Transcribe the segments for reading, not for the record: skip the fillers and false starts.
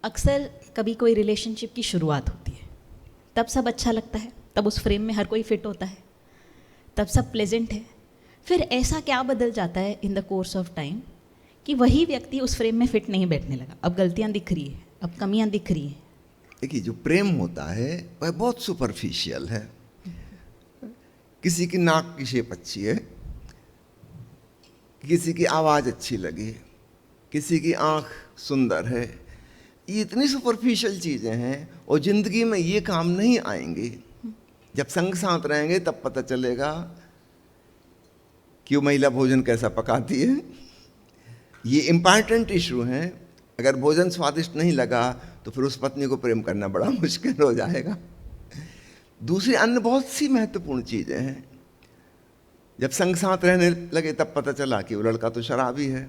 अक्सर कभी कोई रिलेशनशिप की शुरुआत होती है, तब सब अच्छा लगता है, तब उस फ्रेम में हर कोई फिट होता है, तब सब प्लेजेंट है। फिर ऐसा क्या बदल जाता है in the course of time कि वही व्यक्ति उस फ्रेम में फिट नहीं बैठने लगा, अब गलतियां दिख रही है, अब कमियां दिख रही हैं। देखिए, जो प्रेम होता है वह बहुत सुपरफिशियल है। किसी की नाक की शेप अच्छी है, किसी की आवाज़ अच्छी लगी, किसी की आँख सुंदर है, ये इतनी सुपरफिशियल चीज़ें हैं और ज़िंदगी में ये काम नहीं आएंगी। जब संग साथ रहेंगे तब पता चलेगा कि वो महिला भोजन कैसा पकाती है। ये इम्पॉर्टेंट इशू है। अगर भोजन स्वादिष्ट नहीं लगा तो फिर उस पत्नी को प्रेम करना बड़ा मुश्किल हो जाएगा। दूसरी अन्य बहुत सी महत्वपूर्ण चीज़ें हैं। जब संग साथ रहने लगे तब पता चला कि वो लड़का तो शराबी है।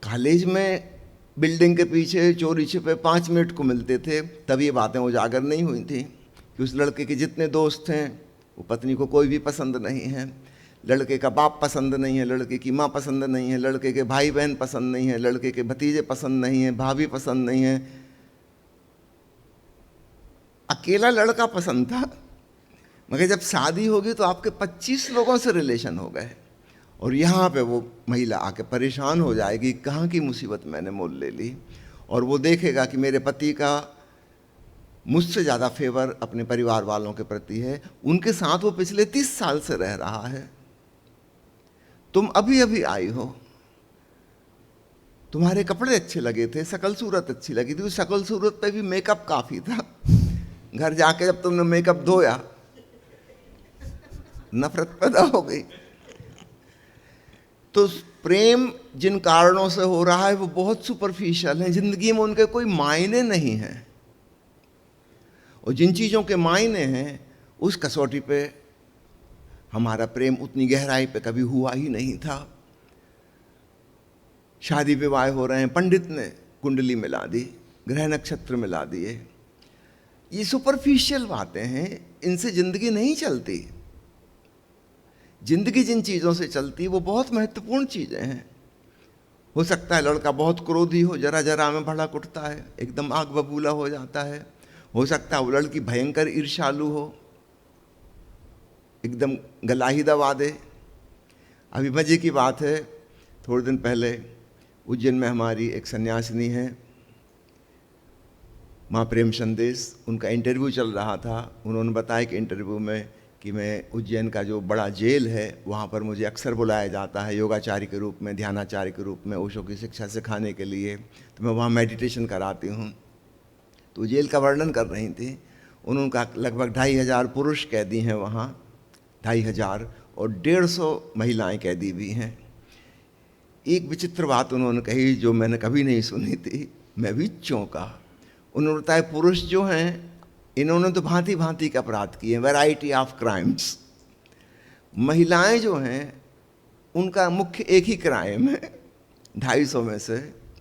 कॉलेज में बिल्डिंग के पीछे चोरी छिपे 5 मिनट को मिलते थे, तब ये बातें उजागर नहीं हुई थी कि उस लड़के के जितने दोस्त हैं वो पत्नी को कोई भी पसंद नहीं है, लड़के का बाप पसंद नहीं है, लड़के की माँ पसंद नहीं है, लड़के के भाई बहन पसंद नहीं है, लड़के के भतीजे पसंद नहीं है, भाभी पसंद नहीं है। अकेला लड़का पसंद था, मगर जब शादी होगी तो आपके 25 लोगों से रिलेशन हो गए और यहाँ पे वो महिला आके परेशान हो जाएगी, कहाँ की मुसीबत मैंने मोल ले ली। और वो देखेगा कि मेरे पति का मुझसे ज़्यादा फेवर अपने परिवार वालों के प्रति है, उनके साथ वो पिछले 30 साल से रह रहा है, तुम अभी अभी आई हो, तुम्हारे कपड़े अच्छे लगे थे, शकल सूरत अच्छी लगी थी, उस शकल सूरत पे भी मेकअप काफ़ी था। घर जाके जब तुमने मेकअप धोया नफरत पैदा हो गई। तो प्रेम जिन कारणों से हो रहा है वो बहुत सुपरफिशियल है, जिंदगी में उनके कोई मायने नहीं हैं। और जिन चीज़ों के मायने हैं उस कसौटी पे हमारा प्रेम उतनी गहराई पे कभी हुआ ही नहीं था। शादी विवाह हो रहे हैं, पंडित ने कुंडली मिला दी, ग्रह नक्षत्र मिला दिए, ये सुपरफिशियल बातें हैं, इनसे जिंदगी नहीं चलती। जिंदगी जिन चीज़ों से चलती वो बहुत महत्वपूर्ण चीज़ें हैं। हो सकता है लड़का बहुत क्रोधी हो, जरा जरा में भड़क उठता है, एकदम आग बबूला हो जाता है। हो सकता है वो लड़की भयंकर ईर्ष्यालु हो, एकदम गला ही दबा दे। अभी मजे की बात है, थोड़े दिन पहले उज्जैन में हमारी एक सन्यासिनी है, माँ प्रेम संदेश, उनका इंटरव्यू चल रहा था। उन्होंने बताया कि इंटरव्यू में कि मैं उज्जैन का जो बड़ा जेल है वहाँ पर मुझे अक्सर बुलाया जाता है योगाचार्य के रूप में, ध्यानाचार्य के रूप में, ओशो की शिक्षा सिखाने के लिए, तो मैं वहाँ मेडिटेशन कराती हूँ। तो जेल का वर्णन कर रही थी। उन्होंने कहा लगभग 2500 पुरुष कैदी हैं वहाँ, 2500, और 150 महिलाएं कैदी भी हैं। एक विचित्र बात उन्होंने कही जो मैंने कभी नहीं सुनी थी, मैं भी चौंका। उन्होंने बताया पुरुष जो हैं इन्होंने तो भांति भांति के अपराध किए, वैरायटी ऑफ क्राइम्स। महिलाएं जो हैं उनका मुख्य एक ही क्राइम है, 250 में से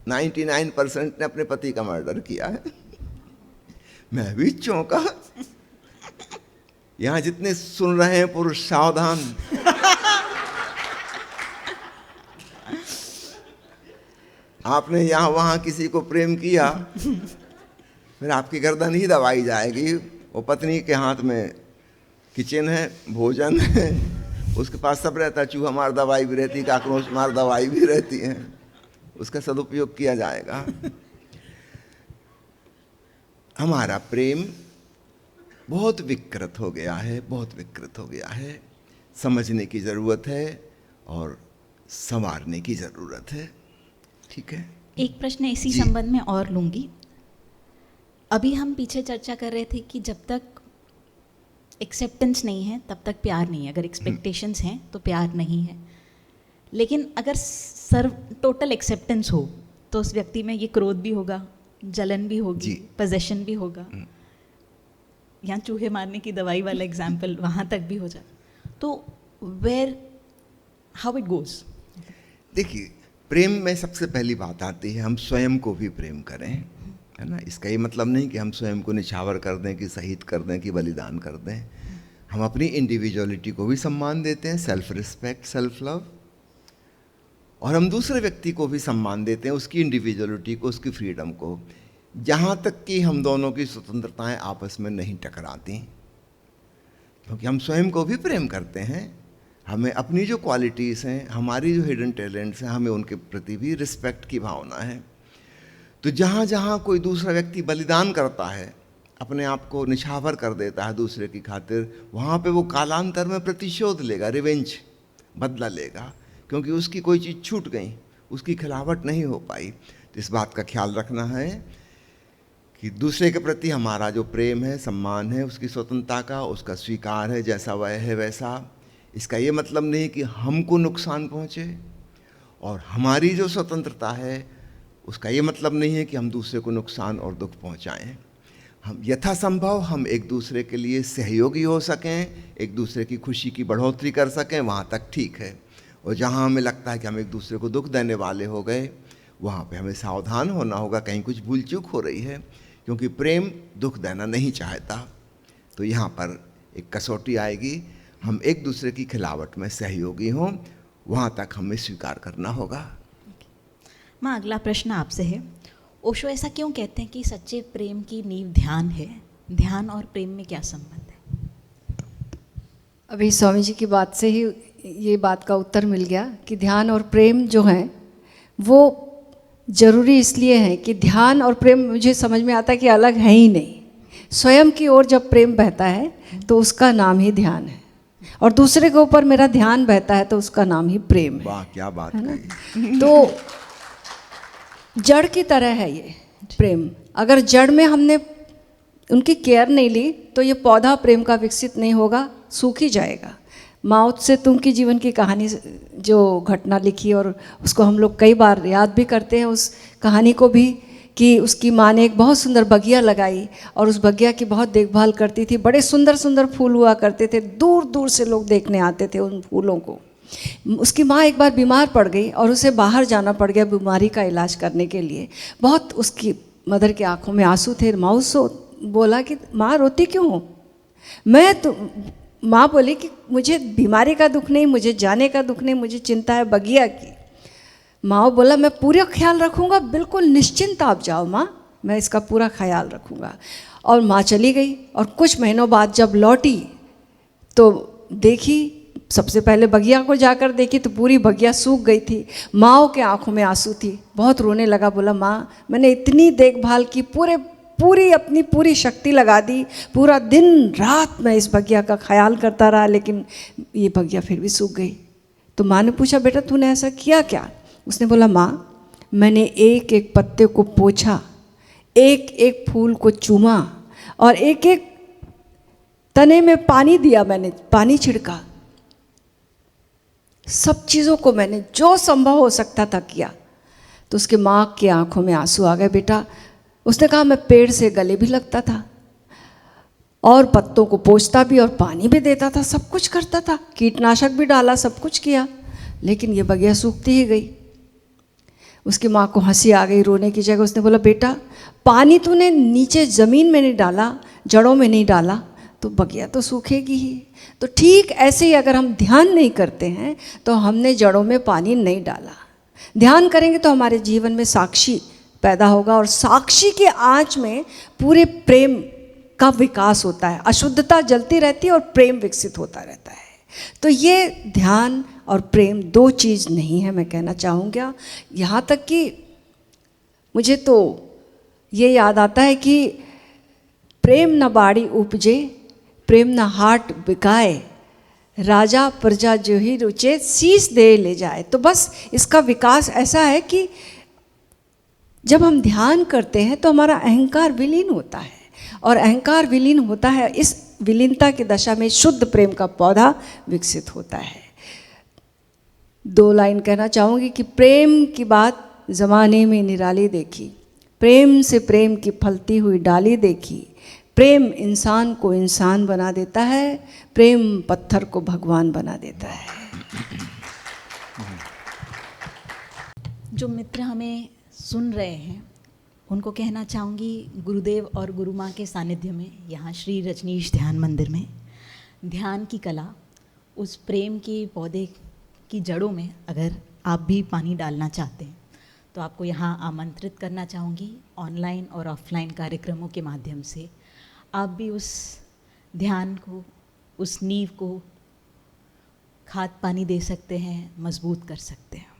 99% ने अपने पति का मर्डर किया है। मैं भी चौंका। यहाँ जितने सुन रहे हैं पुरुष सावधान। आपने यहाँ वहाँ किसी को प्रेम किया, फिर आपकी गर्दन ही दबाई जाएगी। वो पत्नी के हाथ में किचन है, भोजन है, उसके पास सब रहता है, चूहा मार दवाई भी रहती, काकरोच मार दवाई भी रहती है, उसका सदुपयोग किया जाएगा। हमारा प्रेम बहुत विकृत हो गया है, बहुत विकृत हो गया है। समझने की ज़रूरत है और संवारने की ज़रूरत है। ठीक है, एक प्रश्न इसी संबंध में और लूँगी। अभी हम पीछे चर्चा कर रहे थे कि जब तक एक्सेप्टेंस नहीं है तब तक प्यार नहीं है, अगर एक्सपेक्टेशंस हैं तो प्यार नहीं है। लेकिन अगर टोटल एक्सेप्टेंस हो तो उस व्यक्ति में ये क्रोध भी होगा, जलन भी होगी, पोजेशन भी होगा, यहाँ चूहे मारने की दवाई वाला एग्जाम्पल वहाँ तक भी हो जाए, तो वेयर हाउ इट गोज। देखिए, प्रेम में सबसे पहली बात आती है हम स्वयं को भी प्रेम करें, है ना। इसका ये मतलब नहीं कि हम स्वयं को निछावर कर दें, कि शहीद कर दें, कि बलिदान कर दें। हम अपनी इंडिविजुअलिटी को भी सम्मान देते हैं, सेल्फ रिस्पेक्ट, सेल्फ लव। और हम दूसरे व्यक्ति को भी सम्मान देते हैं, उसकी इंडिविजुअलिटी को, उसकी फ्रीडम को, जहाँ तक कि हम दोनों की स्वतंत्रताएं आपस में नहीं टकराती, क्योंकि हम स्वयं को भी प्रेम करते हैं। हमें अपनी जो क्वालिटीज़ हैं, हमारी जो हिडन टैलेंट्स हैं, हमें उनके प्रति भी रिस्पेक्ट की भावना है। तो जहाँ जहाँ कोई दूसरा व्यक्ति बलिदान करता है, अपने आप को निछावर कर देता है दूसरे की खातिर, वहाँ पे वो कालांतर में प्रतिशोध लेगा, रिवेंज, बदला लेगा, क्योंकि उसकी कोई चीज़ छूट गई, उसकी खिलावट नहीं हो पाई। तो इस बात का ख्याल रखना है कि दूसरे के प्रति हमारा जो प्रेम है, सम्मान है, उसकी स्वतंत्रता का, उसका स्वीकार है, जैसा वह है वैसा। इसका ये मतलब नहीं कि हमको नुकसान पहुँचे, और हमारी जो स्वतंत्रता है उसका ये मतलब नहीं है कि हम दूसरे को नुकसान और दुख पहुँचाएँ। हम यथासंभव हम एक दूसरे के लिए सहयोगी हो सकें, एक दूसरे की खुशी की बढ़ोतरी कर सकें, वहाँ तक ठीक है। और जहाँ हमें लगता है कि हम एक दूसरे को दुख देने वाले हो गए, वहाँ पे हमें सावधान होना होगा, कहीं कुछ भूल चूक हो रही है, क्योंकि प्रेम दुख देना नहीं चाहता। तो यहाँ पर एक कसौटी आएगी, हम एक दूसरे की खिलावट में सहयोगी हों, वहाँ तक हमें स्वीकार करना होगा। माँ, अगला प्रश्न आपसे है। ओशो ऐसा क्यों कहते हैं कि सच्चे प्रेम की नींव ध्यान है? ध्यान और प्रेम में क्या संबंध है? अभी स्वामी जी की बात से ही ये बात का उत्तर मिल गया कि ध्यान और प्रेम जो हैं वो ज़रूरी इसलिए है कि ध्यान और प्रेम मुझे समझ में आता है कि अलग है ही नहीं। स्वयं की ओर जब प्रेम बहता है तो उसका नाम ही ध्यान है, और दूसरे के ऊपर मेरा ध्यान बहता है तो उसका नाम ही प्रेम है। वाह, क्या बात है ना? कही। तो जड़ की तरह है ये प्रेम। अगर जड़ में हमने उनकी केयर नहीं ली तो ये पौधा प्रेम का विकसित नहीं होगा, सूख ही जाएगा। माओ त्से तुंग की जीवन की कहानी जो घटना लिखी, और उसको हम लोग कई बार याद भी करते हैं उस कहानी को भी, कि उसकी माँ ने एक बहुत सुंदर बगिया लगाई और उस बगिया की बहुत देखभाल करती थी। बड़े सुंदर सुंदर फूल हुआ करते थे, दूर दूर से लोग देखने आते थे उन फूलों को। उसकी माँ एक बार बीमार पड़ गई और उसे बाहर जाना पड़ गया बीमारी का इलाज करने के लिए। बहुत उसकी मदर की आंखों में आंसू थे। माँ उसको बोला कि माँ रोती क्यों हो? माँ बोली कि मुझे बीमारी का दुख नहीं, मुझे जाने का दुख नहीं, मुझे चिंता है बगिया की। माँ बोला मैं पूरा ख्याल रखूँगा, बिल्कुल निश्चिंत आप जाओ माँ, मैं इसका पूरा ख्याल रखूँगा। और माँ चली गई, और कुछ महीनों बाद जब लौटी तो देखी, सबसे पहले बगिया को जाकर देखी तो पूरी बगिया सूख गई थी। माँ के आंखों में आंसू थी, बहुत रोने लगा। बोला माँ मैंने इतनी देखभाल की, पूरी अपनी पूरी शक्ति लगा दी, पूरा दिन रात मैं इस बगिया का ख्याल करता रहा, लेकिन ये बगिया फिर भी सूख गई। तो माँ ने पूछा बेटा तूने ऐसा किया क्या? उसने बोला माँ मैंने एक एक पत्ते को पोंछा, एक एक फूल को चूमा, और एक एक तने में पानी दिया, मैंने पानी छिड़का, सब चीज़ों को मैंने जो संभव हो सकता था किया। तो उसके माँ की आंखों में आंसू आ गए। बेटा उसने कहा मैं पेड़ से गले भी लगता था और पत्तों को पोंछता भी और पानी भी देता था, सब कुछ करता था, कीटनाशक भी डाला, सब कुछ किया, लेकिन ये बगिया सूखती ही गई। उसकी माँ को हंसी आ गई, रोने की जगह उसने बोला बेटा पानी तूने नीचे ज़मीन में नहीं डाला, जड़ों में नहीं डाला, तो बगिया तो सूखेगी ही। तो ठीक ऐसे ही अगर हम ध्यान नहीं करते हैं तो हमने जड़ों में पानी नहीं डाला। ध्यान करेंगे तो हमारे जीवन में साक्षी पैदा होगा, और साक्षी की आँच में पूरे प्रेम का विकास होता है। अशुद्धता जलती रहती है और प्रेम विकसित होता रहता है। तो ये ध्यान और प्रेम दो चीज़ नहीं है, मैं कहना चाहूँगा। यहाँ तक कि मुझे तो ये याद आता है कि प्रेम न बाड़ी उपजे, प्रेम न हाट बिकाए, राजा प्रजा जो ही रुचे, शीस दे ले जाए। तो बस इसका विकास ऐसा है कि जब हम ध्यान करते हैं तो हमारा अहंकार विलीन होता है, और अहंकार विलीन होता है, इस विलीनता की दशा में शुद्ध प्रेम का पौधा विकसित होता है। दो लाइन कहना चाहूँगी कि प्रेम की बात ज़माने में निराली देखी, प्रेम से प्रेम की फलती हुई डाली देखी, प्रेम इंसान को इंसान बना देता है, प्रेम पत्थर को भगवान बना देता है। जो मित्र हमें सुन रहे हैं उनको कहना चाहूँगी, गुरुदेव और गुरु माँ के सानिध्य में यहाँ श्री रजनीश ध्यान मंदिर में ध्यान की कला, उस प्रेम की पौधे की जड़ों में अगर आप भी पानी डालना चाहते हैं तो आपको यहाँ आमंत्रित करना चाहूँगी। ऑनलाइन और ऑफलाइन कार्यक्रमों के माध्यम से आप भी उस ध्यान को, उस नींव को खाद पानी दे सकते हैं, मजबूत कर सकते हैं।